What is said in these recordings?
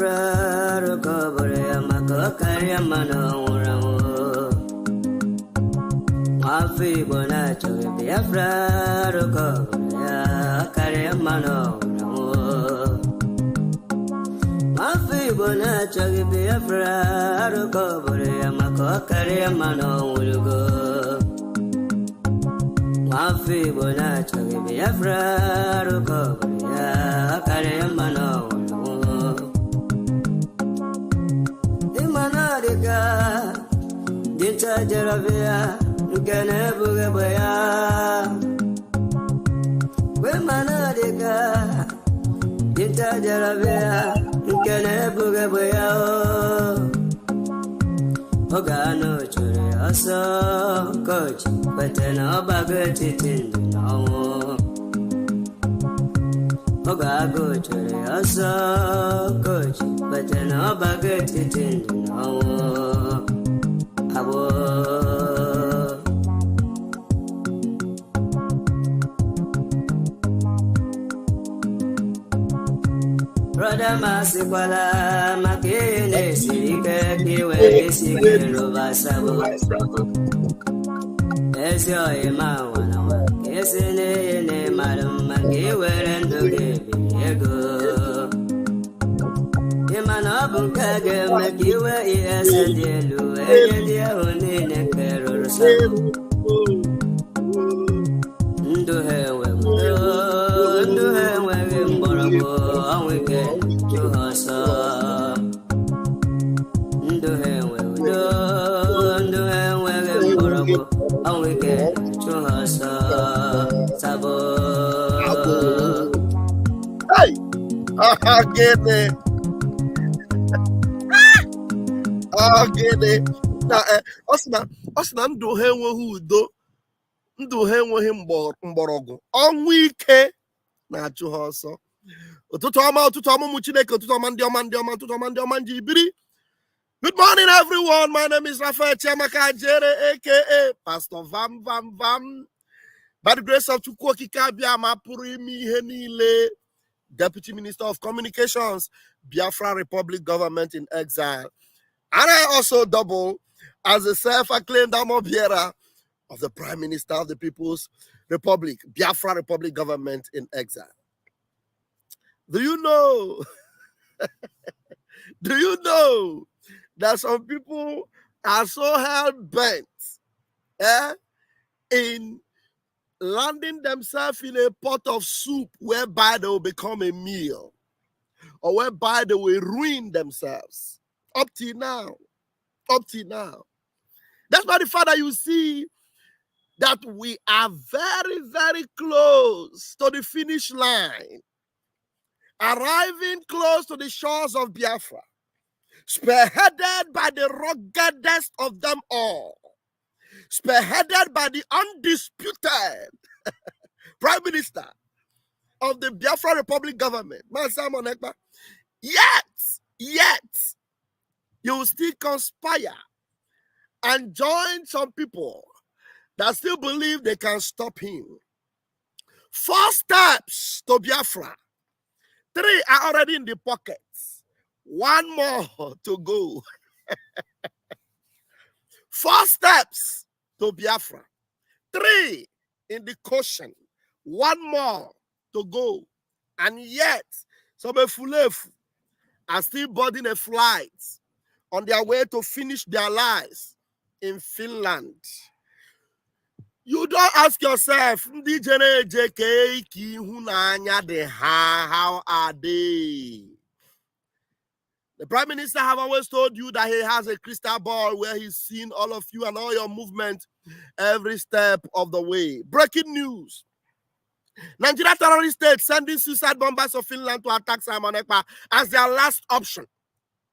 Biafra, Rokobore, Makokari, Mano, Mafi Bonacho, Biafra, Rokobore, Kari, Mano, Mafi Bonacho, Biafra, Rokobore, Makokari, Mano, Mafi Bonacho, Biafra, Rokobore, Kari, Mano. Dinta Jaravia, Gana Bugabaya, Wemanadica, Dinta Jaravia, Gana Bugabaya, Ogano Churiaso, Coach, but no baggage in the no. Ogago Churiaso, Coach, but no baggage in the no. Brother Masikwala, Makine, Sika, Kiwe, Sika, Robasabo. As your Emma, yes, in a madam, Makiwe, and the Ego. Imanabu Kage, Makiwe, yes, and Yelu, and the only Necaro. Do her well, do her well in Borabo, we get to her son. Do her well, do her well in Borabo, we get to her son. Sabo. Hey, I get it. Gịnị na ọ sị na ndụ ha enweghị udo, ndụ ha enweghị mgbọrọgwụ, ọnwụ ike na-achụ ha ọsọ. Ụtụtụ ọma ụmụ Chineke, ụtụtụ ọma ndị ọma, ụtụtụ ọma ndị ọma nji biri. Good morning everyone, my name is Raphael Chiamaka Jere aka Pastor Vam. By the grace of Chukwu Okike Abịama pụrụ ime ihe niile, Deputy Minister of Communications, Biafra Republic Government in Exile. And I also double as a self-acclaimed bearer of the Prime Minister of the People's Republic, Biafra Republic Government in Exile. Do you know? Do you know that some people are so hell-bent in landing themselves in a pot of soup whereby they will become a meal or whereby they will ruin themselves? Up till now. That's why the Father, you see that we are very, very close to the finish line, arriving close to the shores of Biafra, spearheaded by the ruggedest of them all, spearheaded by the undisputed Prime Minister of the Biafra Republic Government, Man Simon Ekpa. Yet, you will still conspire and join some people that still believe they can stop him. 4 steps to Biafra. 3 are already in the pockets. 1 more to go. 4 steps to Biafra. 3 in the cushion. 1 more to go. And yet, some Efulefu are still boarding a flight on their way to finish their lives in Finland. You don't ask yourself, how are they? The Prime Minister have always told you that he has a crystal ball where he's seen all of you and all your movement every step of the way. Breaking news. Nigeria terrorist state sending suicide bombers to Finland to attack Simon Ekpa as their last option.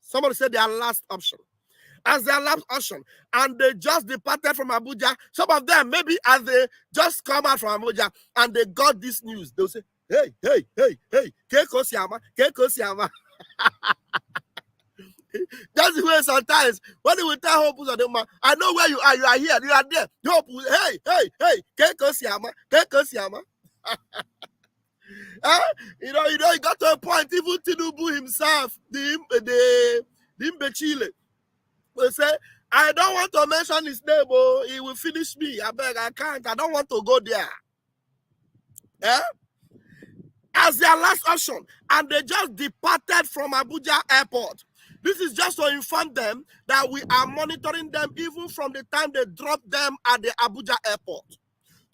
Somebody said their last option. As their last option. And they just departed from Abuja. Some of them, maybe as they just come out from Abuja and they got this news, they'll say, hey, Keko Siama. That's the way sometimes when they will tell Hope, I know where you are here, you are there. Hope, hey, Keko Siama. You know, it got to a point, even Tinubu himself, the Mbechile, will say, I don't want to mention his name, oh, he will finish me. I beg, I can't. I don't want to go there. As their last option. And they just departed from Abuja airport. This is just to inform them that we are monitoring them even from the time they dropped them at the Abuja airport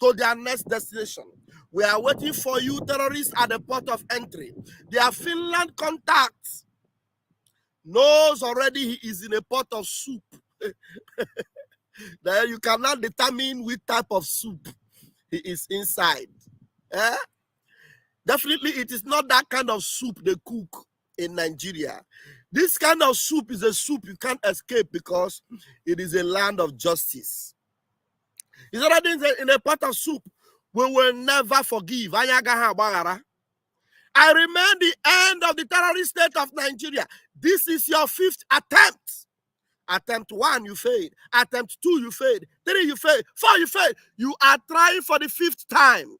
to their next destination. We are waiting for you terrorists at the port of entry. Their Finland contacts knows already he is in a pot of soup. Then you cannot determine which type of soup he is inside. Definitely, it is not that kind of soup they cook in Nigeria. This kind of soup is a soup you can't escape because it is a land of justice. It's already in a pot of soup. We will never forgive. I remain the end of the terrorist state of Nigeria. This is your 5th attempt. Attempt 1, you failed. Attempt 2, you failed. 3, you failed. 4, you failed. You are trying for the 5th time.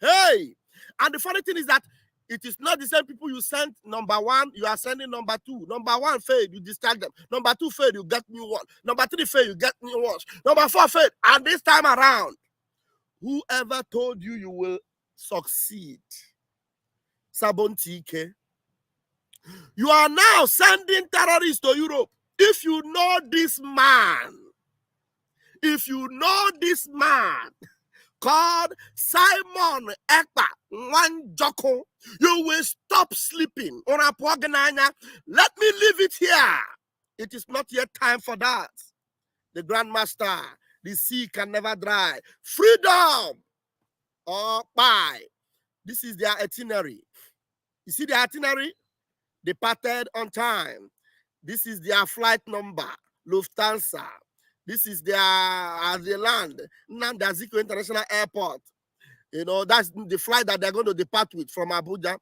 Hey! And the funny thing is that it is not the same people you sent number 1, you are sending number 2. Number 1 failed, you discharge them. Number 2 failed, you get new one. Number 3 failed, you get new ones. Number 4 failed. And this time around, whoever told you you will succeed? Sabontike. You are now sending terrorists to Europe. If you know this man called Simon Ekpa Wanjoko, you will stop sleeping. Let me leave it here. It is not yet time for that. The Grandmaster, the sea can never dry. Freedom or bye. This is their itinerary. You see the itinerary? Departed on time. This is their flight number, Lufthansa. This is their the land, Nnamdi Azikiwe International Airport. You know, that's the flight that they're going to depart with from Abuja.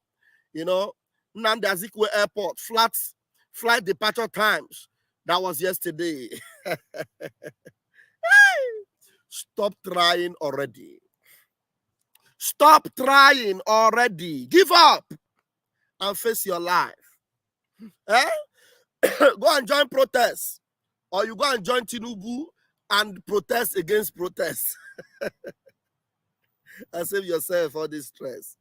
You know, Nnamdi Azikiwe Airport, flight departure times. That was yesterday. Stop trying already. Stop trying already. Give up and face your life. Go and join protests. Or you go and join Tinubu and protest against protests. And save yourself all this stress.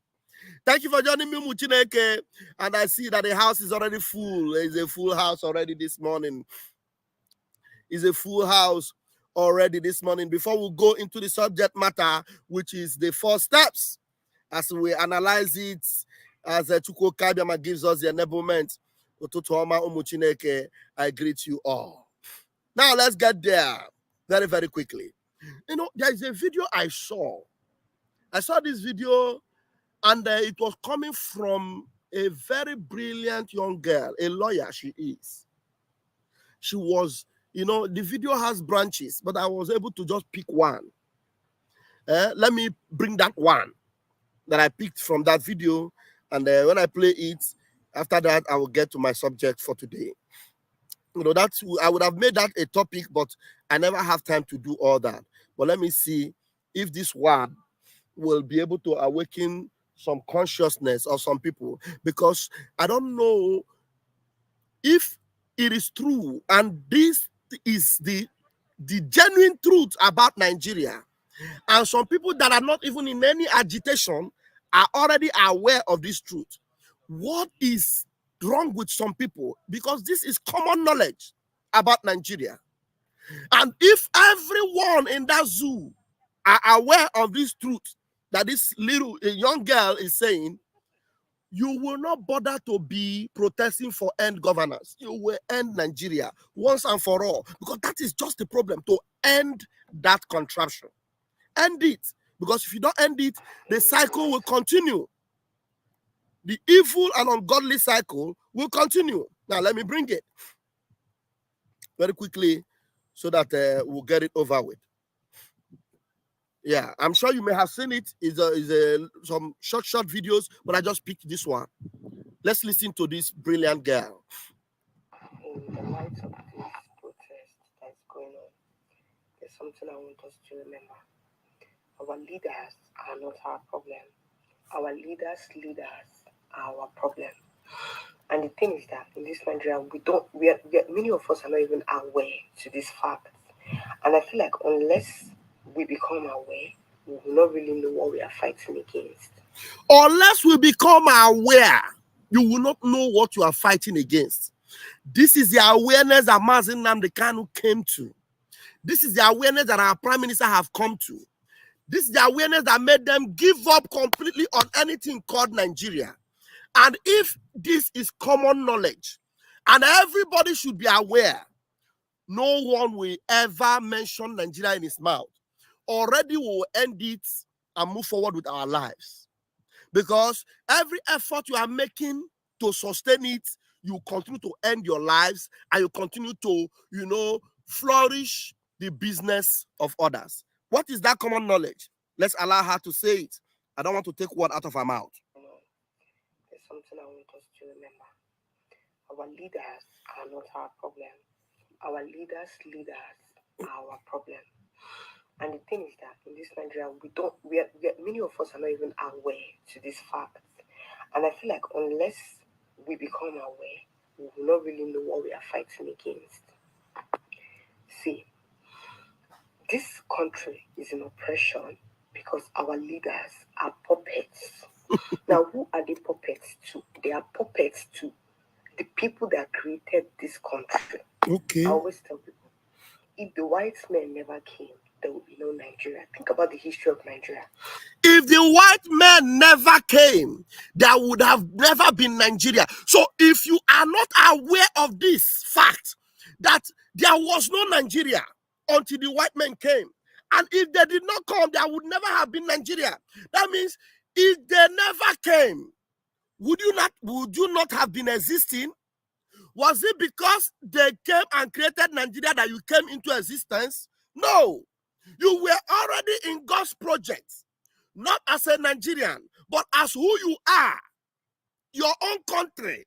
Thank you for joining me, Muchineke. And I see that the house is already full. It's a full house already this morning. It's a full house already this morning. Before we go into the subject matter, which is the 4 steps, as we analyze it, as Chuko Kabiama gives us the enablement, I greet you all. Now let's get there very, very quickly. You know, there is a video I saw. I saw this video and it was coming from a very brilliant young girl, a lawyer she is. She was, you know, the video has branches, but I was able to just pick one. Let me bring that one that I picked from that video. And when I play it, after that, I will get to my subject for today. You know, I would have made that a topic, but I never have time to do all that. But let me see if this one will be able to awaken some consciousness of some people, because I don't know if it is true, and this is the genuine truth about Nigeria. And some people that are not even in any agitation are already aware of this truth. What is wrong with some people? Because this is common knowledge about Nigeria. And if everyone in that zoo are aware of this truth that this young girl is saying, you will not bother to be protesting for end governance. You will end Nigeria once and for all, because that is just the problem, to end that contraption. End it. Because if you don't end it, the cycle will continue. The evil and ungodly cycle will continue. Now, let me bring it very quickly so that we'll get it over with. Yeah, I'm sure you may have seen it. It's some short videos, but I just picked this one. Let's listen to this brilliant girl. In the light of this protest that's going on, there's something I want us to remember. Our leaders are not our problem. our leaders are our problem. And the thing is that in this Nigeria, many of us are not even aware to this fact. And I feel like unless we become aware, we will not really know what we are fighting against. Unless we become aware, you will not know what you are fighting against. This is the awareness that Mazi Nnamdi Kanu came to. This is the awareness that our Prime Minister have come to. This is the awareness that made them give up completely on anything called Nigeria. And if this is common knowledge, and everybody should be aware, no one will ever mention Nigeria in his mouth. Already we will end it and move forward with our lives. Because every effort you are making to sustain it, you continue to end your lives and you continue to, flourish the business of others. What is that common knowledge? Let's allow her to say it. I don't want to take word out of her mouth. There's something I want us to remember. Our leaders are not our problem. Our leaders are our problem. And the thing is that in this Nigeria, many of us are not even aware to this fact. And I feel like unless we become aware, we will not really know what we are fighting against. See, this country is in oppression because our leaders are puppets. Now, who are they puppets to? They are puppets to the people that created this country. Okay. I always tell people, if the white men never came, there would be no Nigeria. Think about the history of Nigeria. If the white men never came, there would have never been Nigeria. So if you are not aware of this fact, that there was no Nigeria until the white men came, and if they did not come, there would never have been Nigeria. That means if they never came, would you not have been existing? Was it because they came and created Nigeria that you came into existence? No. You were already in God's project, not as a Nigerian, but as who you are, your own country,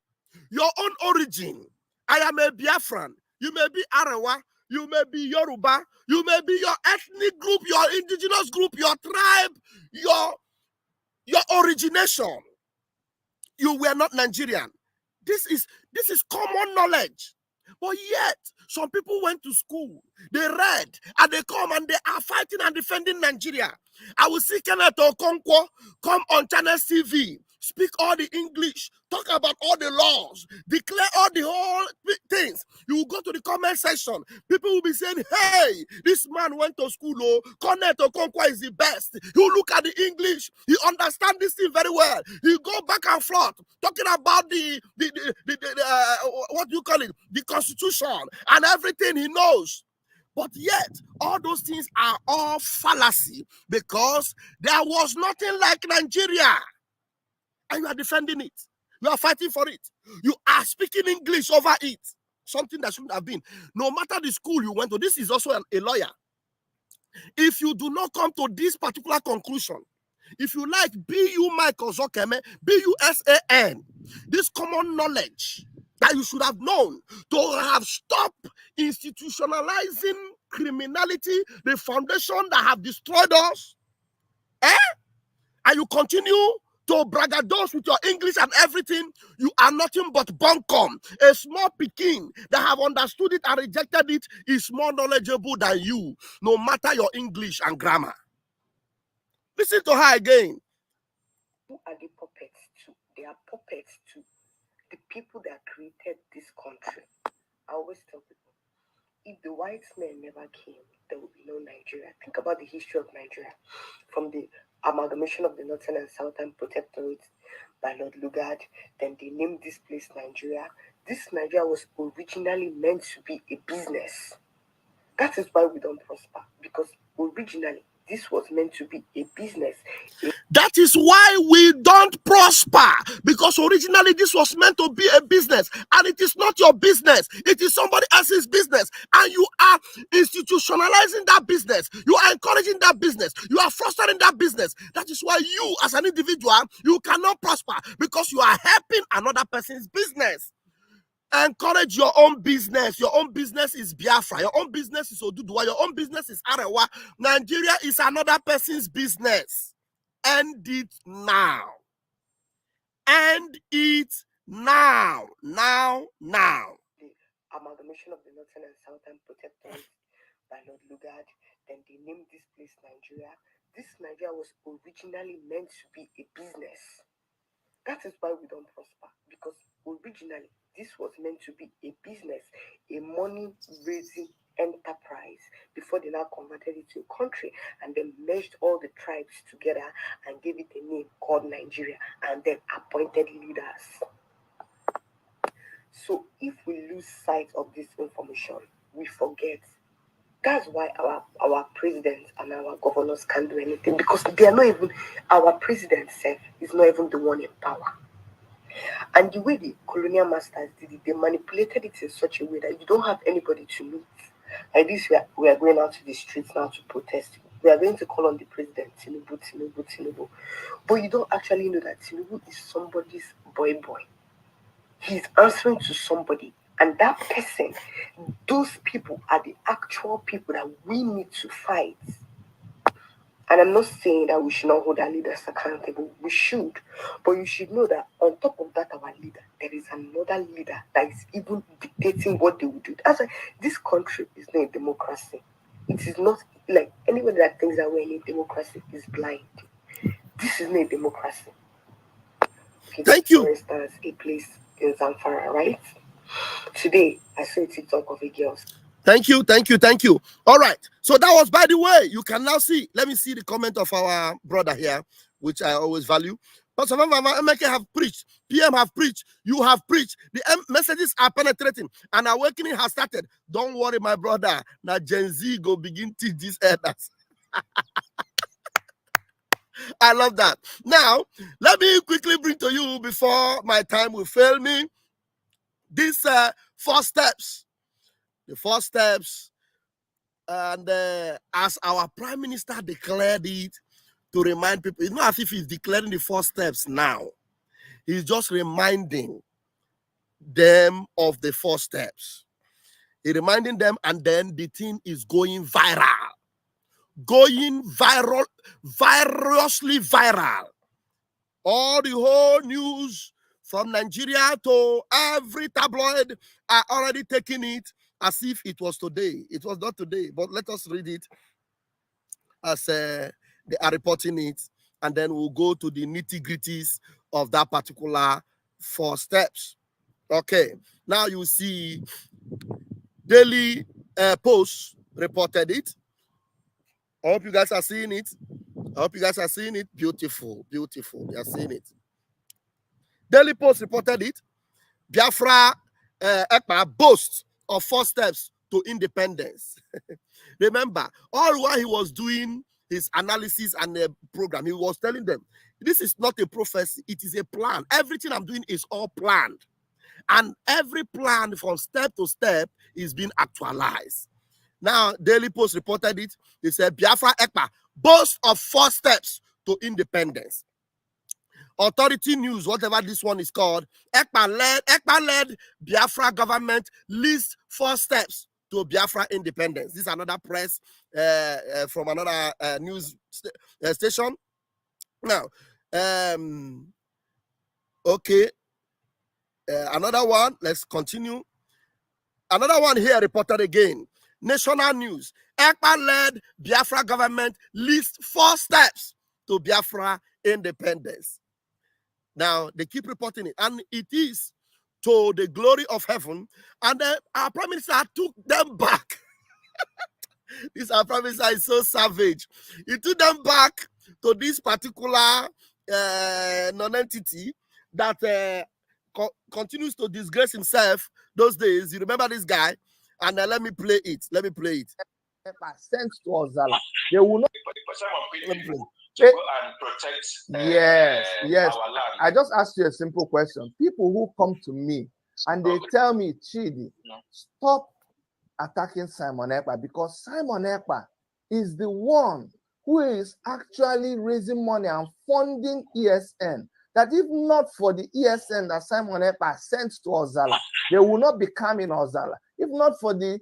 your own origin. I am a Biafran. You may be Arewa, you may be Yoruba, you may be your ethnic group, your indigenous group, your tribe, your origination. You were not Nigerian. This is common knowledge. But yet, some people went to school, they read, and they come and they are fighting and defending Nigeria. I will see Kenneth Okonkwo come on Channels TV, speak all the English, talk about all the laws, declare all the whole things. You will go to the comment section. People will be saying, hey, this man went to school. Oh, Kenneth Okonkwo is the best. You look at the English. He understands this thing very well. He go back and forth, talking about the what do you call it? The Constitution and everything he knows. But yet, all those things are all fallacy because there was nothing like Nigeria. And you are defending it. You are fighting for it. You are speaking English over it. Something that shouldn't have been. No matter the school you went to, this is also a lawyer. If you do not come to this particular conclusion, if you like BU Michael Zokeme, BUSAN, this common knowledge that you should have known to have stopped institutionalizing criminality, the foundation that have destroyed us, and you continue to braggadocious with your English and everything, you are nothing but bunkum. A small Pekin that have understood it and rejected it is more knowledgeable than you, no matter your English and grammar. Listen to her again. Who are the puppets to? They are puppets to the people that created this country. I always tell people, if the white men never came, there would be no Nigeria. Think about the history of Nigeria. From the amalgamation of the Northern and Southern Protectorate by Lord Lugard, then they named this place Nigeria. This Nigeria was originally meant to be a business. That is why we don't prosper, because originally this was meant to be a business. That is why we don't prosper, because originally this was meant to be a business, and it is not your business. It is somebody else's business, and you are institutionalizing that business. You are encouraging that business. You are fostering that business. That is why you, as an individual, you cannot prosper, because you are helping another person's business. Encourage your own business. Your own business is Biafra. Your own business is Oduduwa. Your own business is Arewa. Nigeria is another person's business. End it now. End it now. Now. The amalgamation of the Northern and Southern Protectorate by Lord Lugard. Then they named this place Nigeria. This Nigeria was originally meant to be a business. That is why we don't prosper, because originally this was meant to be a business, a money-raising enterprise, before they now converted it to a country and then merged all the tribes together and gave it a name called Nigeria and then appointed leaders. So if we lose sight of this information, we forget. That's why our presidents and our governors can't do anything, because they are not even, our president self is not even the one in power. And the way the colonial masters did it, they manipulated it in such a way that you don't have anybody to meet. Like this, we are going out to the streets now to protest. We are going to call on the president, Tinubu. But you don't actually know that Tinubu is somebody's boy. He's answering to somebody. And that person, those people are the actual people that we need to fight. And I'm not saying that we should not hold our leaders accountable. We should. But you should know that on top of that, our leader, there is another leader that is even dictating what they will do. That's why this country is not a democracy. It is not, like, anybody that thinks that we're in a democracy is blind. This is not a democracy. Okay, Thank you. For instance, a place in Zamfara, right? Today, I saw a TikTok of a girl. Thank you. All right. So that was, by the way, you can now see. Let me see the comment of our brother here, which I always value. But some of MK have preached, PM have preached, you have preached. The messages are penetrating, and awakening has started. Don't worry, my brother. Now Gen Z go begin teach these elders. I love that. Now, let me quickly bring to you, before my time will fail me, these 4 steps. The 4 steps, and as our Prime Minister declared it, to remind people, it's not as if he's declaring the 4 steps now. He's just reminding them of the 4 steps. He's reminding them, and then the thing is going viral. Going viral, viriously viral. All the whole news from Nigeria to every tabloid are already taking it as if it was today. It was not today, but let us read it as they are reporting it, and then we'll go to the nitty-gritties of that particular 4 steps. Okay, now you see Daily Post reported it. I hope you guys are seeing it. Beautiful. You are seeing it. Daily Post reported it. Biafra Ekpa boasts of 4 steps to independence. Remember, all while he was doing his analysis and the program, he was telling them, this is not a prophecy, it is a plan. Everything I'm doing is all planned. And every plan from step to step is being actualized. Now, Daily Post reported it. They said, Biafra Ekpa boasts of 4 steps to independence. Authority News, whatever this one is called, Ekpa led Biafra government lists 4 steps to Biafra independence. This is another press from another news station. Now, okay, another one. Let's continue. Another one here reported again. National News. Ekpa led Biafra government lists 4 steps to Biafra independence. Now, they keep reporting it, and it is to the glory of heaven. And our Prime Minister took them back. This our Prime Minister is so savage. He took them back to this particular non-entity that continues to disgrace himself those days. You remember this guy? And let me play it. Sent to Ozala. They will not. Let me play. To go and protect yes. our land. I just asked you a simple question. People who come to me and they tell me, Chidi, stop attacking Simon Ekpa, because Simon Ekpa is the one who is actually raising money and funding ESN. That if not for the ESN that Simon Ekpa sent to Ozala, they will not be coming Ozala. If not for the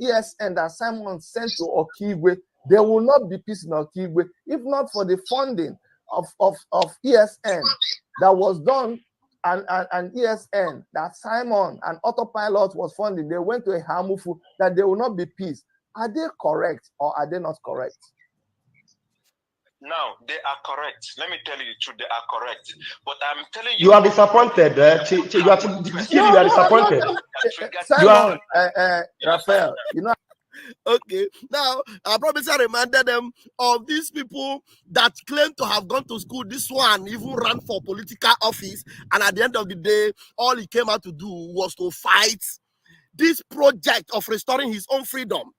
ESN that Simon sent to Okigwe, There will not be peace in Okigwe if not for the funding of ESN that was done, and ESN that Simon and Autopilot was funding. They went to a Hamufu, that there will not be peace. Are they correct or are they not correct? Now, they are correct. Let me tell you the truth, they are correct. But I'm telling you... You are disappointed. You are disappointed. Simon, Raphael, you know... Okay, now I probably reminded them of these people that claim to have gone to school. This one even ran for political office, and at the end of the day, all he came out to do was to fight this project of restoring his own freedom.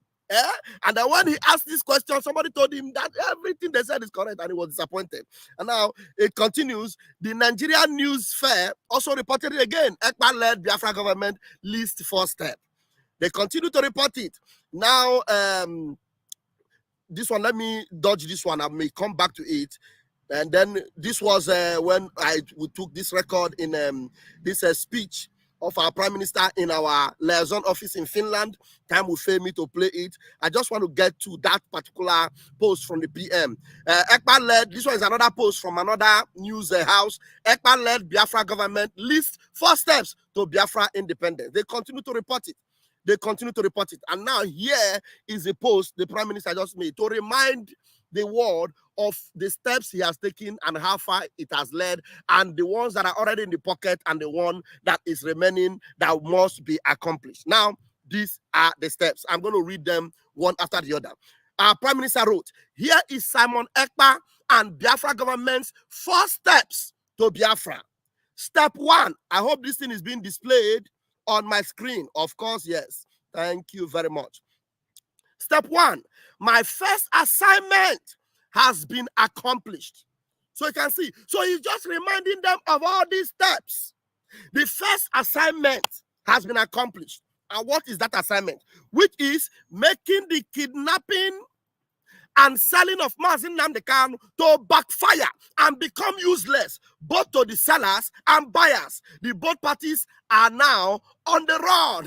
And then when he asked this question, somebody told him that everything they said is correct, and he was disappointed. And now it continues. The Nigerian News Fair also reported it again. Ekpa-led Biafra government least 4 step. They continue to report it. Now, this one, let me dodge this one. I may come back to it. And then this was when we took this record in this speech of our Prime Minister in our liaison office in Finland. Time will fail me to play it. I just want to get to that particular post from the PM. Ekpa-led, this one is another post from another news house. Ekpa-led Biafra government lists 4 steps to Biafra independence. They continue to report it. They continue to report it. And now here is a post the Prime Minister just made to remind the world of the steps he has taken and how far it has led, and the ones that are already in the pocket and the one that is remaining that must be accomplished. Now, these are the steps. I'm going to read them one after the other. Our Prime Minister wrote, here is Simon Ekpa and Biafra government's 4 steps to Biafra. Step 1, I hope this thing is being displayed on my screen. Of course, yes. Thank you very much. Step 1, my first assignment has been accomplished. So you can see. So he's just reminding them of all these steps. The first assignment has been accomplished. And what is that assignment? Which is making the kidnapping and selling of Mazin Nnamdi Kanu to backfire and become useless, both to the sellers and buyers. The both parties are now on the run.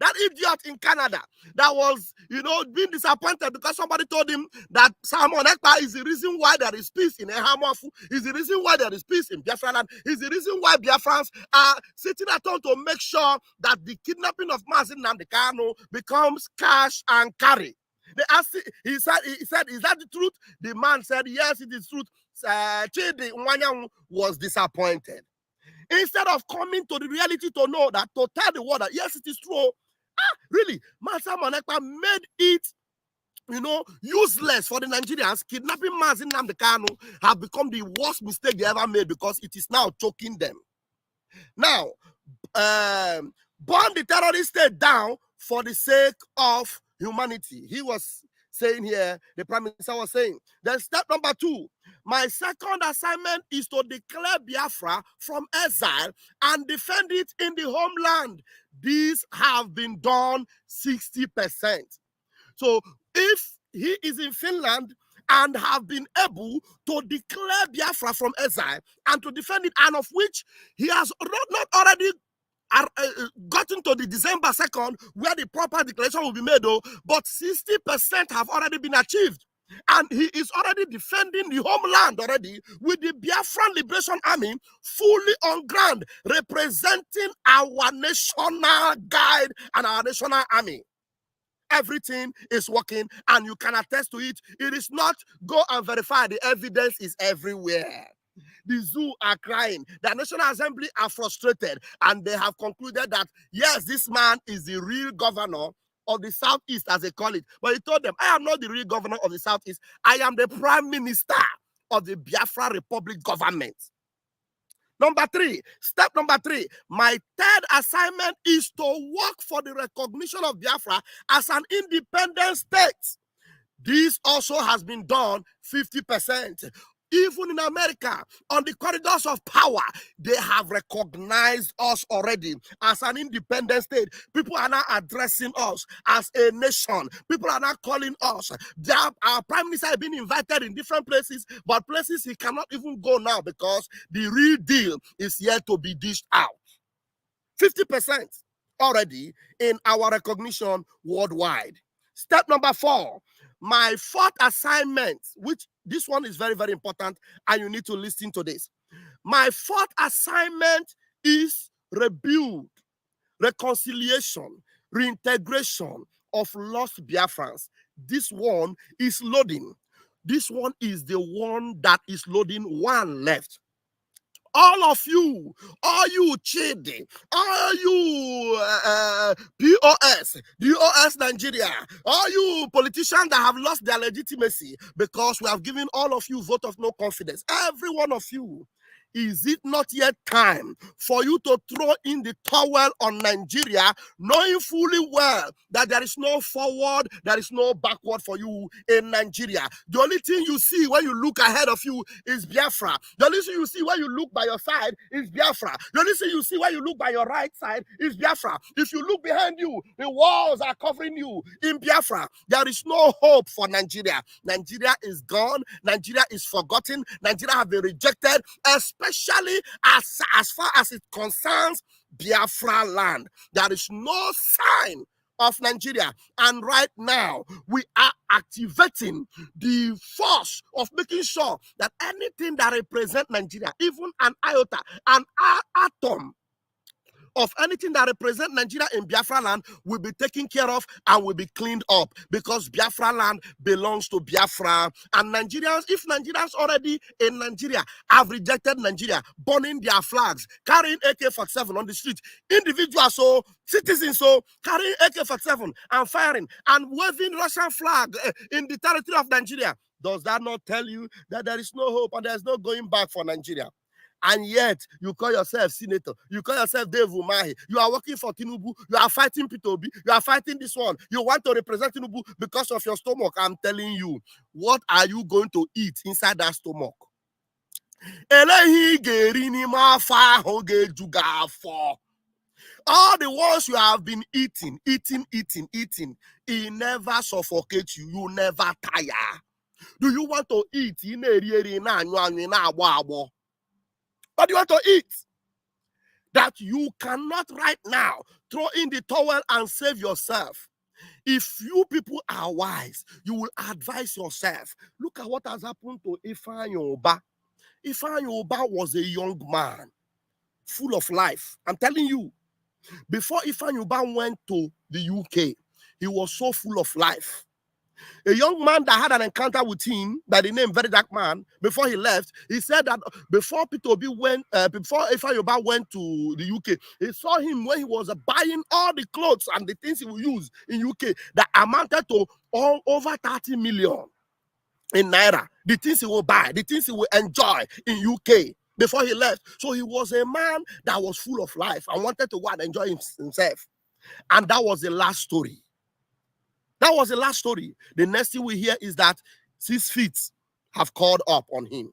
That idiot in Canada that was, being disappointed because somebody told him that Simon Ekpa is the reason why there is peace in Ehamofu, is the reason why there is peace in Biafra land, is the reason why Biafrans are sitting at home to make sure that the kidnapping of Mazin Nnamdi Kanu becomes cash and carry. They asked, he said, is that the truth? The man said, yes, it is truth. Chidi Nwanyang was disappointed. Instead of coming to the reality to know that, to tell the world that, yes, it is true. Really, Simon Ekpa made it, useless for the Nigerians. Kidnapping Mazin Nnamdi Kanu have become the worst mistake they ever made because it is now choking them. Now, burn the terrorist state down for the sake of humanity. He was saying here, the Prime Minister was saying. Then step number 2, my second assignment is to declare Biafra from exile and defend it in the homeland. These have been done 60%. So if he is in Finland and have been able to declare Biafra from exile and to defend it, and of which he has not already gotten to the December 2nd, where the proper declaration will be made, but 60% have already been achieved. And he is already defending the homeland already with the Biafran Liberation Army fully on ground, representing our national guide and our national army. Everything is working, and you can attest to it. It is not go and verify. The evidence is everywhere. The zoo are crying. The National Assembly are frustrated, and they have concluded that, yes, this man is the real governor of the Southeast, as they call it. But he told them, I am not the real governor of the Southeast. I am the Prime Minister of the Biafra Republic government. Step number 3, my third assignment is to work for the recognition of Biafra as an independent state. This also has been done 50%. Even in America, on the corridors of power, they have recognized us already as an independent state. People are now addressing us as a nation. People are now calling us. Our Prime Minister has been invited in different places, but places he cannot even go now because the real deal is yet to be dished out. 50% already in our recognition worldwide. Step number 4. My 4th assignment, which this one is very, very important, and you need to listen to this. My 4th assignment is rebuild, reconciliation, reintegration of lost Biafrans. This one is loading. This one is the one that is loading. One left. All of you, all you Chidi, all you DOS Nigeria, all you politicians that have lost their legitimacy because we have given all of you vote of no confidence. Every one of you. Is it not yet time for you to throw in the towel on Nigeria, knowing fully well that there is no forward, there is no backward for you in Nigeria? The only thing you see when you look ahead of you is Biafra. The only thing you see when you look by your side is Biafra. The only thing you see when you look by your right side is Biafra. If you look behind you, the walls are covering you in Biafra. There is no hope for Nigeria. Nigeria is gone. Nigeria is forgotten. Nigeria has been rejected, especially as far as it concerns Biafra land. There is no sign of Nigeria. And right now, we are activating the force of making sure that anything that represents Nigeria, even an iota, an atom of anything that represents Nigeria in Biafra land will be taken care of and will be cleaned up, because Biafra land belongs to Biafra. And Nigerians, if Nigerians already in Nigeria have rejected Nigeria, burning their flags, carrying AK-47 on the street, individuals, so citizens, so carrying AK-47 and firing and waving Russian flag in the territory of Nigeria, does that not tell you that there is no hope and there is no going back for Nigeria? And yet, you call yourself senator, you call yourself Dave Umahi, you are working for Tinubu, you are fighting P2B, you are fighting this one, you want to represent Tinubu because of your stomach. I'm telling you, what are you going to eat inside that stomach? All the ones you have been eating, it never suffocates you, you never tire. Do you want to eat? What do you want to eat? That you cannot right now throw in the towel and save yourself. If you people are wise, you will advise yourself. Look at what has happened to Ifeanyi Uba. Ifeanyi Uba was a young man, full of life. I'm telling you, before Ifeanyi Uba went to the UK, he was so full of life. A young man that had an encounter with him by the name Very Dark Man, before he left, he said that before P2B went, before Ifeanyi Uba went to the UK, he saw him when he was buying all the clothes and the things he will use in UK that amounted to over 30 million in Naira. The things he will buy, the things he will enjoy in UK before he left. So he was a man that was full of life and wanted to go and enjoy himself. And that was the last story. That was the last story. The next thing we hear is that 6 feet have called up on him.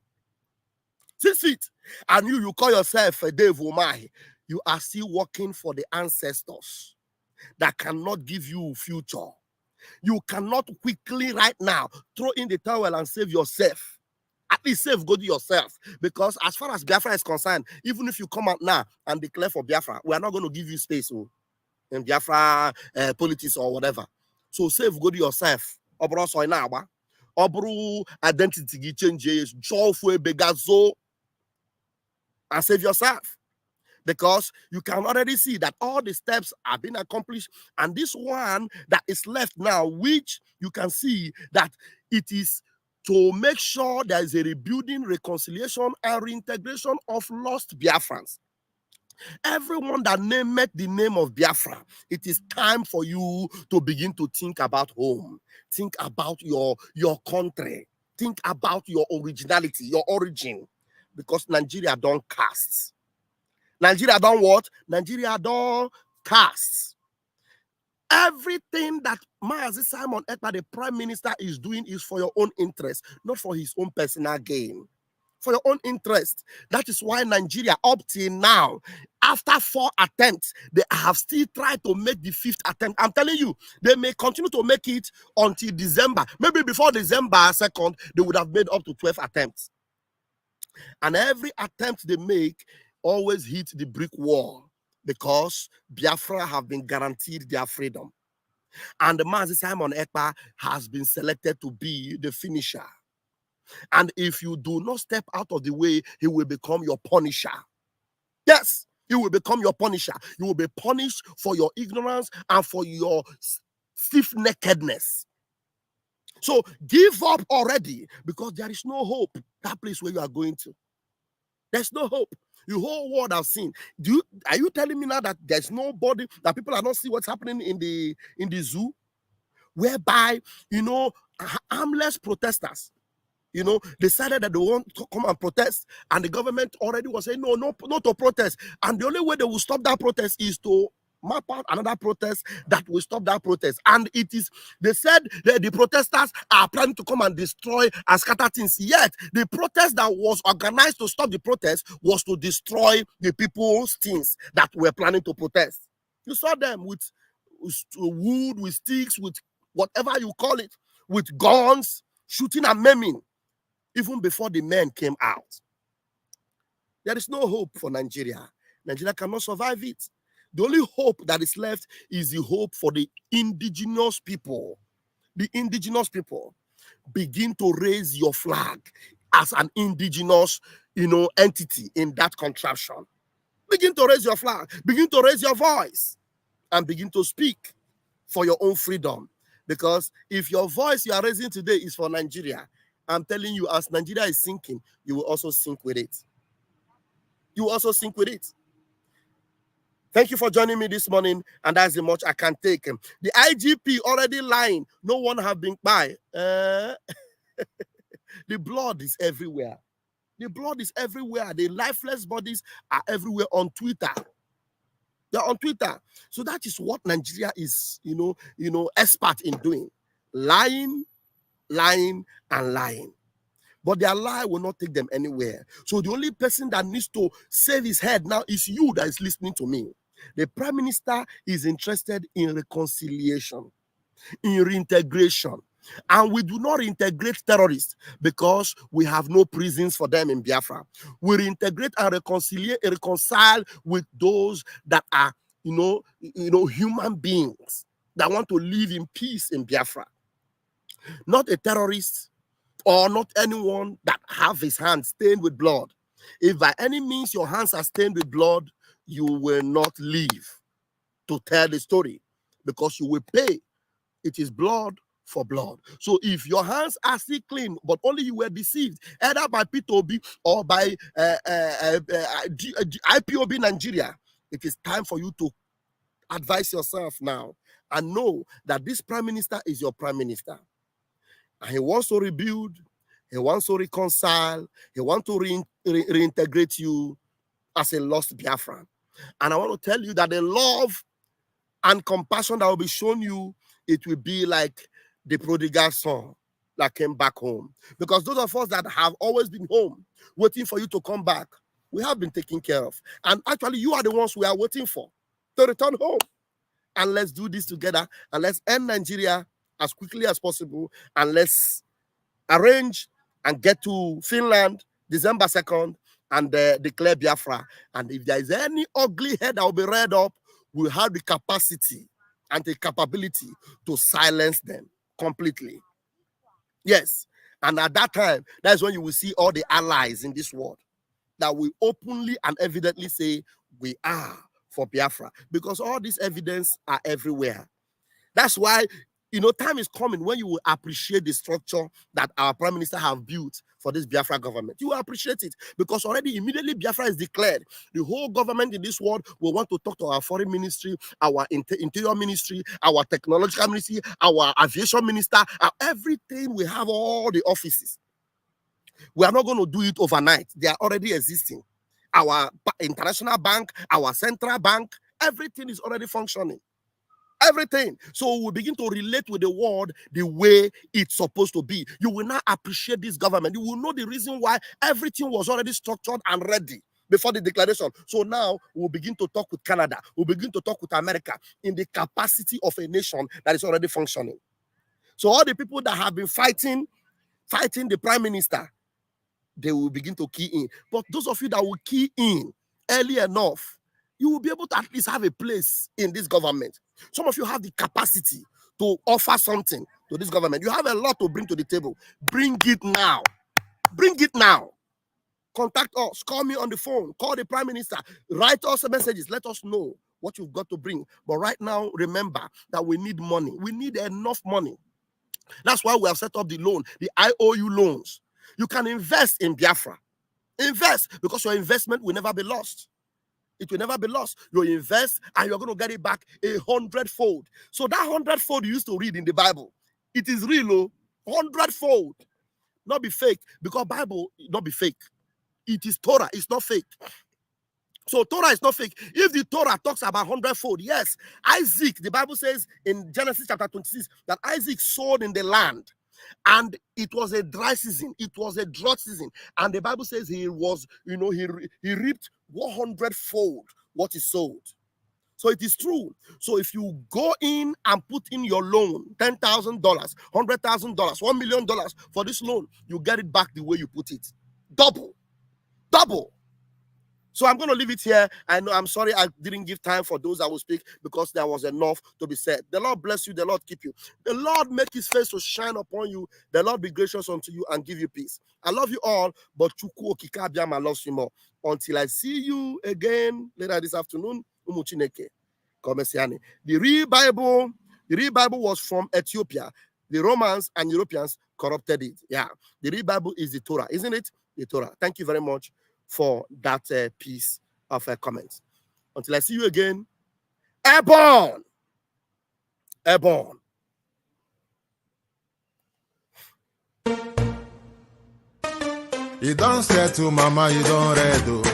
6 feet. And you call yourself a Dave Umahi. You are still working for the ancestors that cannot give you future. You cannot quickly right now throw in the towel and save yourself. At least safeguard yourself. Because as far as Biafra is concerned, even if you come out now and declare for Biafra, we are not going to give you space in Biafra politics or whatever. So safeguard yourself. Identity change, and save yourself. Because you can already see that all the steps have been accomplished. And this one that is left now, which you can see that it is to make sure there is a rebuilding, reconciliation, and reintegration of lost Biafrans. Everyone that met the name of Biafra, it is time for you to begin to think about home. Think about your country. Think about your originality, your origin. Because Nigeria don't cast. Nigeria don't what? Nigeria don't cast. Everything that Mazi Simon Ekpa, the Prime Minister, is doing is for your own interest, not for his own personal gain. For your own interest. That is why Nigeria, up till now, after 4 attempts, they have still tried to make the 5th attempt. I'm telling you, they may continue to make it until December. Maybe before December 2nd, they would have made up to 12 attempts. And every attempt they make always hit the brick wall, because Biafra have been guaranteed their freedom. And the man Simon Ekpa has been selected to be the finisher. And if you do not step out of the way, he will become your punisher. Yes, he will become your punisher. You will be punished for your ignorance and for your stiff-neckedness. So give up already, because there is no hope. That place where you are going to, there's no hope. The whole world have seen. Are you telling me now that there's nobody, that people are not seeing what's happening in the zoo, whereby armless protesters, decided that they want to come and protest, and the government already was saying no, not to protest, and the only way they will stop that protest is to map out another protest that will stop that protest. And they said that the protesters are planning to come and destroy and scatter things. Yet the protest that was organized to stop the protest was to destroy the people's things that were planning to protest. You saw them with wood, with sticks, with whatever you call it, with guns, shooting and maiming, even before the men came out. There is no hope for Nigeria. Nigeria cannot survive it. The only hope that is left is the hope for the indigenous people. The indigenous people. Begin to raise your flag as an indigenous, entity in that contraption. Begin to raise your flag. Begin to raise your voice. And begin to speak for your own freedom. Because if your voice you are raising today is for Nigeria, I'm telling you, as Nigeria is sinking, you will also sink with it. You will also sink with it. Thank you for joining me this morning, and that's the much I can take. The IGP already lying. No one have been by. The blood is everywhere. The blood is everywhere. The lifeless bodies are everywhere on Twitter. They're on Twitter. So that is what Nigeria is, expert in doing. Lying, lying, and lying. But their lie will not take them anywhere. So the only person that needs to save his head now is you that is listening to me. The Prime Minister is interested in reconciliation, in reintegration. And we do not reintegrate terrorists because we have no prisons for them in Biafra. We reintegrate and reconcile with those that are, human beings that want to live in peace in Biafra. Not a terrorist, or not anyone that have his hands stained with blood. If by any means your hands are stained with blood, you will not live to tell the story, because you will pay. It is blood for blood. So if your hands are still clean, but only you were deceived, either by P2B or by IPOB Nigeria, it is time for you to advise yourself now and know that this Prime Minister is your Prime Minister. And he wants to rebuild, he wants to reconcile, he wants to reintegrate you as a lost Biafran. And I want to tell you that the love and compassion that will be shown you, it will be like the prodigal son that came back home. Because those of us that have always been home, waiting for you to come back, we have been taken care of. And actually, you are the ones we are waiting for to return home. And let's do this together, and let's end Nigeria as quickly as possible, and let's arrange and get to Finland December 2nd and declare Biafra. And if there is any ugly head that will be reared up, we'll have the capacity and the capability to silence them completely. Yes. And at that time, that's when you will see all the allies in this world that will openly and evidently say, we are for Biafra. Because all these evidence are everywhere. That's why, time is coming when you will appreciate the structure that our Prime Minister have built for this Biafra government. You will appreciate it, because already immediately Biafra is declared, the whole government in this world will want to talk to our foreign ministry, our interior ministry, our technological ministry, our aviation minister, everything. We have all the offices. We are not going to do it overnight. They are already existing. Our international bank, our central bank, everything is already functioning. Everything. So we begin to relate with the world the way it's supposed to be. You will not appreciate this government. You will know the reason why everything was already structured and ready before the declaration. So now we'll begin to talk with Canada. We'll begin to talk with America in the capacity of a nation that is already functioning. So all the people that have been fighting the Prime Minister, they will begin to key in. But those of you that will key in early enough, you will be able to at least have a place in this government. Some of you have the capacity to offer something to this government. You have a lot to bring to the table. Bring it now. Bring it now. Contact us. Call me on the phone. Call the Prime Minister. Write us messages. Let us know what you've got to bring. But right now, remember that we need money. We need enough money. That's why we have set up the loan, the IOU loans. You can invest in Biafra. Invest, because your investment will never be lost. It will never be lost. You invest and you're going to get it back 100-fold. So that 100-fold you used to read in the Bible, it is real, 100-fold. Not be fake, because Bible not be fake. It is Torah, it's not fake. So Torah is not fake. If the Torah talks about 100-fold, yes, Isaac, the Bible says in Genesis chapter 26 that Isaac sowed in the land, and it was a dry season, it was a drought season, and the Bible says he was, he reaped 100-fold what he sowed. So it is true. So if you go in and put in your loan, $10,000, $100,000, $1 million for this loan, you get it back the way you put it. Double. So I'm going to leave it here. I know, I'm sorry I didn't give time for those that will speak, because there was enough to be said. The Lord bless you. The Lord keep you. The Lord make his face to shine upon you. The Lord be gracious unto you and give you peace. I love you all, but Chukwu Okike Abiama loves you more. Until I see you again later this afternoon, Umuchineke. Komesiani. The real Bible was from Ethiopia. The Romans and Europeans corrupted it. Yeah. The real Bible is the Torah, isn't it? The Torah. Thank you very much for that piece of comments. Until I see you again, airborne. Airborne. You don't say to mama, you don't read.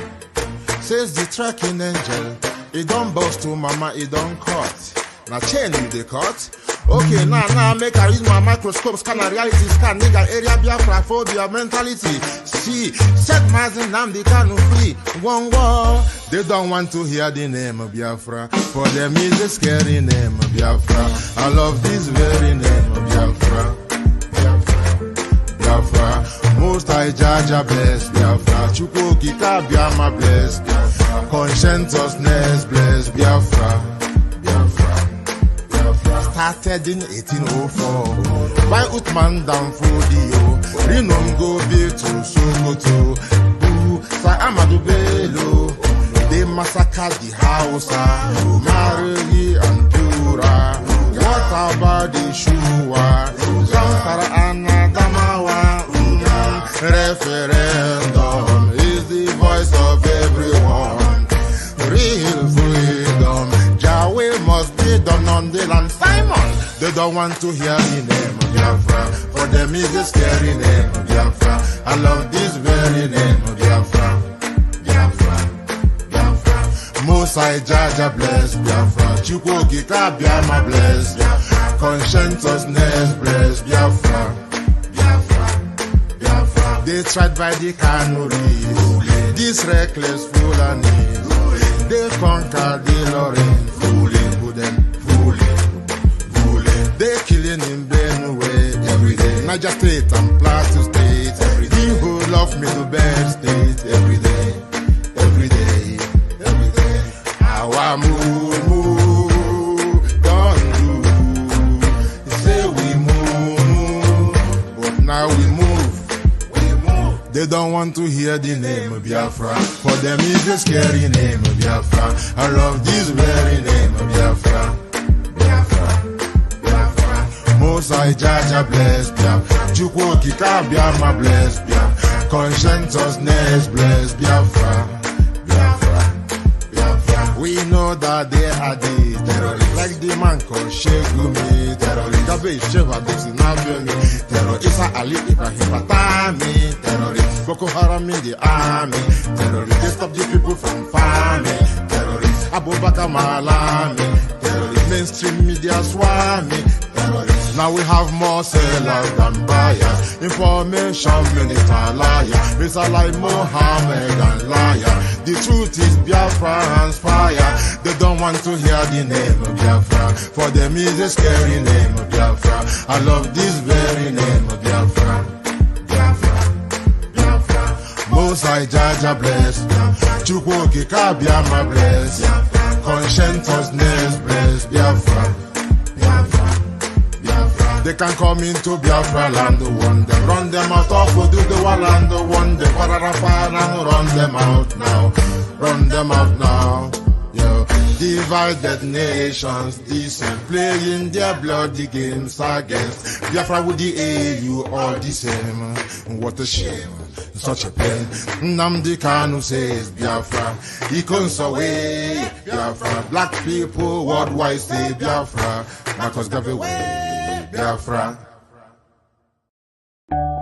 Says the tracking angel. You don't boast to mama, you don't cut. Now chain you the cut. Okay, now make I use my microscope, scan a reality, scan nigga area Biafra phobia mentality. See, set my name, they can't free. One war, they don't want to hear the name of Biafra. For them is a scary name of Biafra. I love this very name of Biafra. Biafra, most I judge a bless Biafra. Chukwu Okike Abiama bless Biafra. Conscientiousness bless Biafra. Started in 1804 by Uthman Danfodio. Rinom go be to Sokoto. Sa Amadou Bello. They massacred the Hausa, Marili and Pura. What about the Shua? Zamfara and Adamawa. Referendum is the voice of everyone. Real freedom, Yahweh must be done on the land. Simon, they don't want to hear the name of Biafra. For them is a scary name of Biafra. I love this very name of Biafra. Biafra. Most I judge bless Biafra. Chukwu Okike Abiama bless Biafra. Conscientiousness bless Biafra. Biafra. They tried by the canories. This reckless Fulani. They conquered the Lorraine, fooling. They killing in Benue every day. Niger State and Plateau State every day. The whole of Middle State every day. Our move, don't do. Say we move, but now we move. They don't want to hear the name of Biafra. For them is the scary name of Biafra. I love this very name of Biafra. Most I judge bless Biafra. Chukwu Okike Abiama bless Biafra. Conscientiousness bless Biafra. We know that they are the terrorists. Like the man called Shegumi, terrorist. Gabe Sheva Dexinabioni, terrorist. Isa Ali Ibrahim Patami, terrorist. Boko Haram in the army, terrorist. They stop the people from farming, terrorist. Abubakar Malami, terrorist. Mainstream media swami, terrorist. Now we have more sellers than buyers. Information minister liar. It's a lie Mohammed and liar. The truth is Biafra and fire. They don't want to hear the name of Biafra. For them is a scary name of Biafra. I love this very name of Biafra. Most I judge bless. Chukwu Okike Abiama bless. Conscientiousness bless Biafra. They can come into Biafra land, one them run them out of do the land, one them and run them out now, run them out now. Yo, divided nations, decent, playing their bloody games against Biafra with the AU all the same. What a shame, such a pain. Nnamdi Kanu says Biafra, he comes away Biafra. Black people worldwide say Biafra, Marcus gave away Biafra.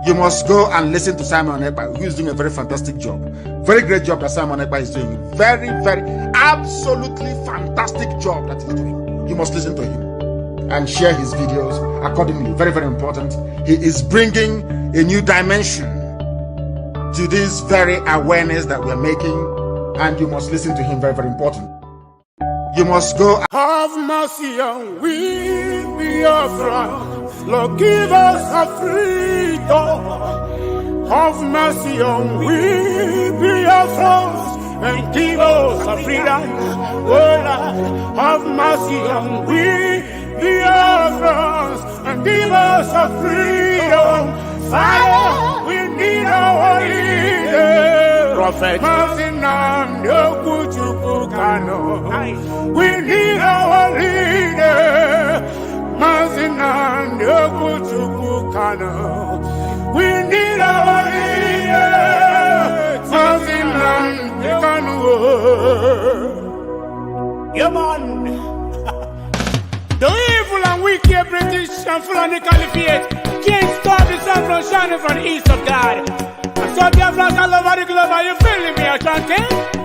You must go and listen to Simon Ekpa, who is doing a very fantastic job. Very great job that Simon Ekpa is doing. Very, very, absolutely fantastic job that he's doing. You must listen to him and share his videos accordingly. Very, very important. He is bringing a new dimension to this very awareness that we're making, and you must listen to him. Very, very important. You must go. Have mercy on we, Biafra. Lord, give us a freedom. Have mercy on we, Biafra, and give us a freedom. Oh Lord, have mercy on we, Biafra, and give us a freedom. Father, we need our leader. Prophet, we need our leader. Mazinan Yokuchukukana. We need our leader. Mazinan Yokanu. Yeah, man. The evil and wicked British and Fulani Caliphate can't stop the sun from shining from the east of God. I saw Biafra all over the globe. Are you feeling me, Ashanti?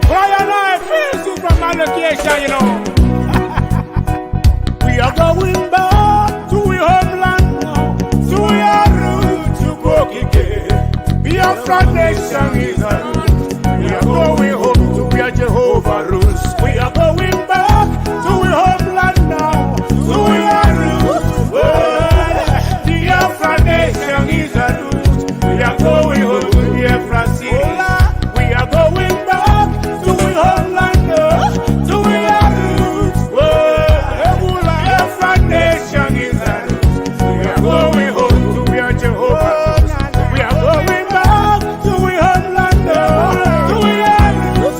Why and I feel you from my location, you know. We are going back to our homeland now, to our roots to Bokike. Biafra nation is a root. We are going home to where Jehovah rules. We are going back to our homeland now, to our roots. Biafra nation is a root. We are going home to Biafra city. We are going back to our homeland now, to our roots. Nation is a root. We are going home to where Jehovah rules. We are going back to our homeland, to our roots.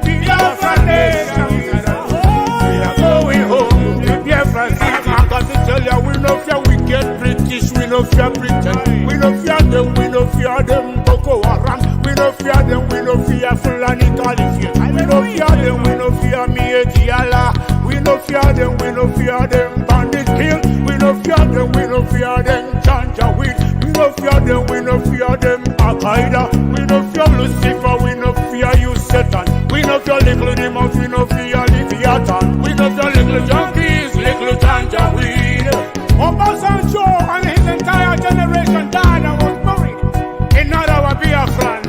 The Biafra nation is a root. We are going home to Biafra city. I'm going to tell you, we no fear wicked British, we no fear Britain, we no fear them, we no fear them Boko Haram, we no fear them, we no fear Fulani Caliphate, we no fear them, we no fear Mieti Allah. We no fear them, we no fear them bandit kill. We no fear them, we no fear them Janjaweed. We no fear them, we no fear them Al-Qaeda. We no fear Lucifer, we no fear you Satan. We no fear little demons, we no fear Leviathan. We no fear little junkies, little Janjaweed. Obasanjo and his entire generation died and was buried in our Biafran.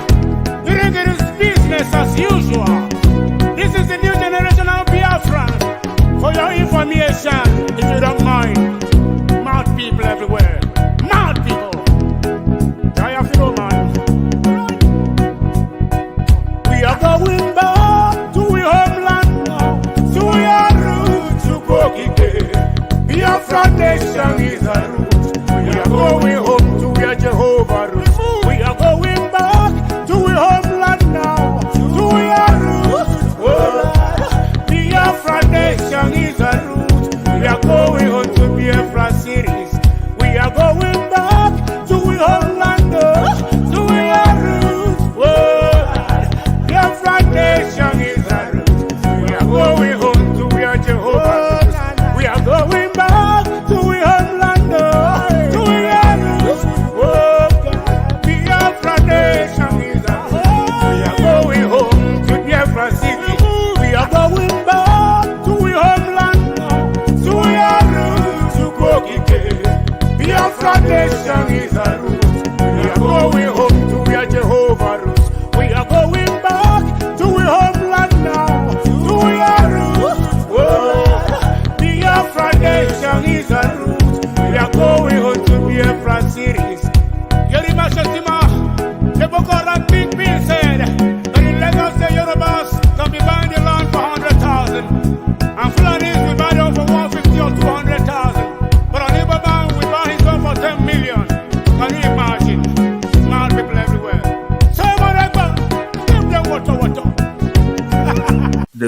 Doing it is business as usual. This is the new generation of Biafran. For your information, if you don't mind, mad people everywhere. Mad people. I have to know, man.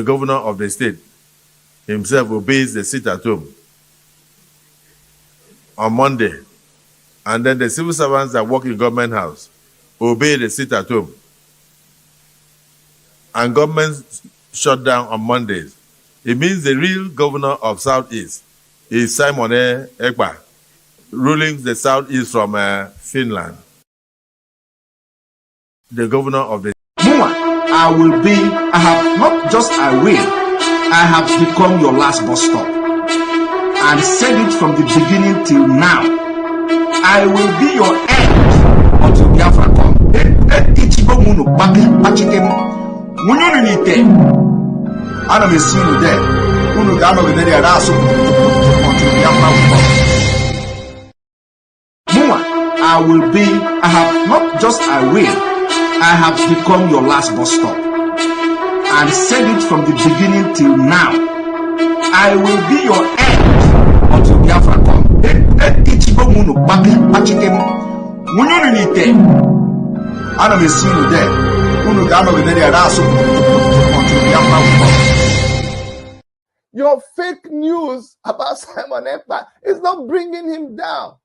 the governor of the state himself obeys the sit at home on Monday. And then the civil servants that work in government house obey the sit at home. And government shut down on Mondays. It means the real governor of Southeast is Simon Ekpa, ruling the Southeast from Finland. The governor of the I have not just I will, I have become your last bus stop. And said it from the beginning till now. I will be your end until Biafra come. I don't see you there. Until Biafra come. I have not just I will, I have become your last bus stop. And said it from the beginning till now. I will be your end until Biafra come. I don't see you there. Until Biafra come. Your fake news about Simon Ekpa is not bringing him down.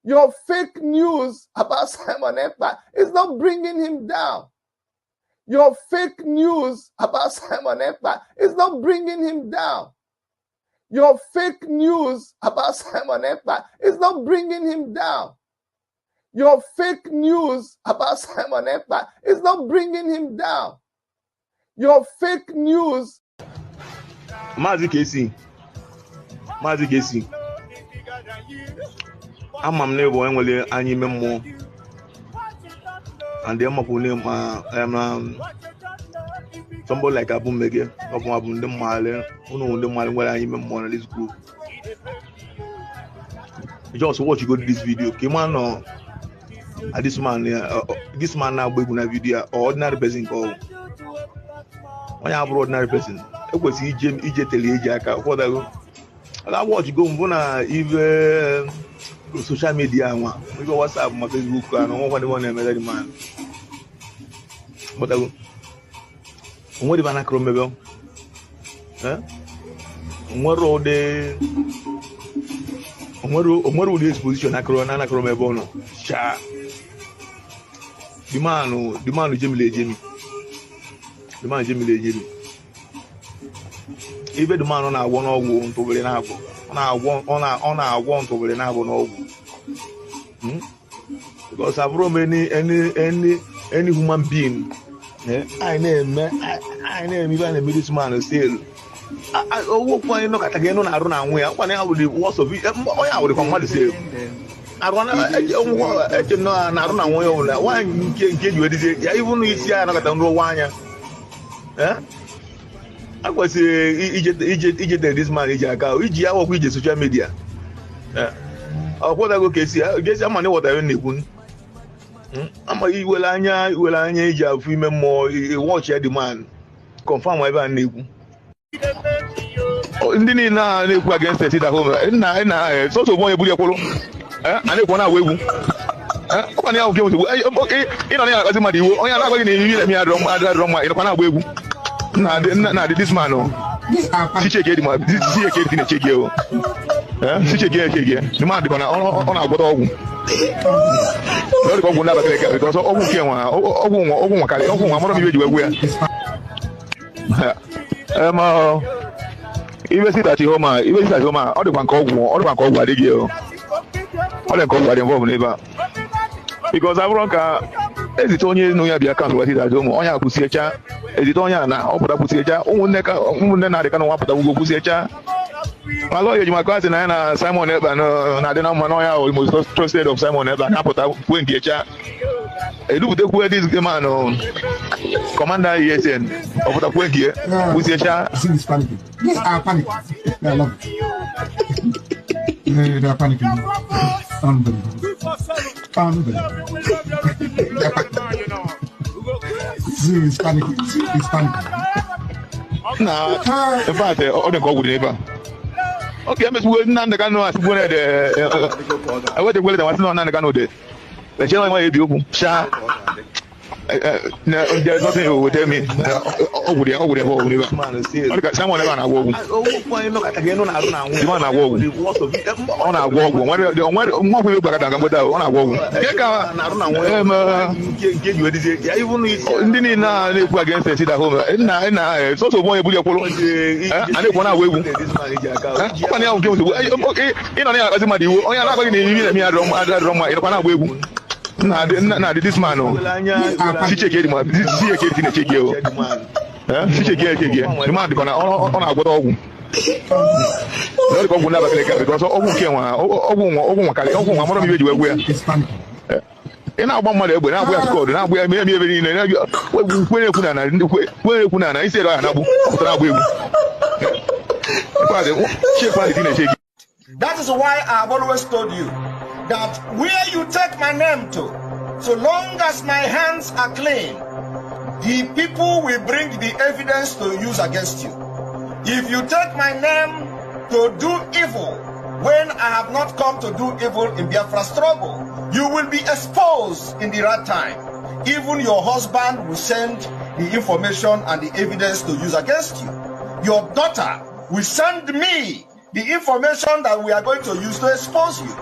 Your fake news about Simon Ekpa is not bringing him down. Your fake news about Simon Ekpa is not bringing him down. Your fake news about Simon Ekpa is not bringing him down. Your fake news about Simon Ekpa is not bringing him down. Your fake news. Mazi Kesi. Amam nebo enwele anyi memo. And the amapune somebody like Abu Mege, Abu the Male, who the Male where I memo on this group. Just watch you go to this video. Came on this man now going video ordinary person call. When you have ordinary person, it was EJ Teleja for that. I watch go even social media, we go WhatsApp, my Facebook, and one man. But what if I come about? What road the exposition? I come about. Cha. The man, Jimmy. Even the man on our one or one to be now. On our want to be now. Because I've run any human being. I name even a middle man still. I walk for you at again on a run away. One hour with the worst of it. I would come out to say. I want to know. Why can't you even if you are not a one? I was this man I work with social media. What I go see, I guess I'm what I need. I'm a will female more watch the man confirm my neighbor. Oh, indeed, now against the home. So boy, and they want to wait. Okay, you know, this man, the man on our bottle. Because even sit at home, all the bank all the girl. All the company involved neighbor. Because Avronka, as it only no ya be account what it at home, on ya pusicha, as it on ya now, opera pusicha, they can want to go pusicha. My lawyer, my cousin, and Simon Ekpa, no, I don't know, Manoya almost trusted of Simon Ekpa, and Apota, when the cha. I look at where this man, Commander ESN, of the point here, pusicha. See this panic. They are panicking. I love it. They are panicking. Unbelievable. See, it's panicking. It's panicking. Nah, in fact, all the go with neighbor. Okay, I'm just waiting on the canoe. I went to wait. I was not on the canoe. The channel might be open. there's nothing you will tell me. Someone ever walk. The man I walk. On a walk. What will you back at on a walk? Didn't against the city home. It's also one of your polo. And they want to wait. You know, as a man, you are not going to be me. I don't know. Nah, this man, she check it, man. This is a kid in a check you. She check it, the man, on our water. Not go never because one of you were. And I want my labor, now we are called, now we are maybe in where Punana, he said, that is why I've always told you that where you take my name to, so long as my hands are clean, the people will bring the evidence to use against you. If you take my name to do evil, when I have not come to do evil in Biafra struggle, you will be exposed in the right time. Even your husband will send the information and the evidence to use against you. Your daughter will send me the information that we are going to use to expose you.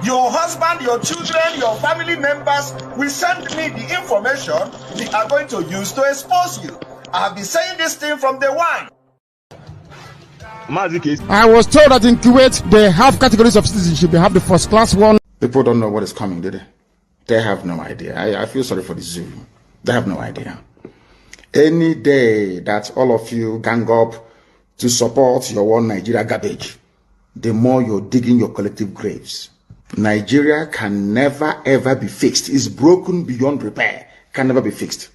Your husband, your children, your family members will send me the information we are going to use to expose you. I have been saying this thing from day one. I was told that in Kuwait they have categories of citizenship. They have the first class one. People don't know what is coming, do they? They have no idea. I feel sorry for the zoo. They have no idea. Any day that all of you gang up to support your one Nigeria garbage, the more you're digging your collective graves. Nigeria can never ever be fixed. It's broken beyond repair. Can never be fixed.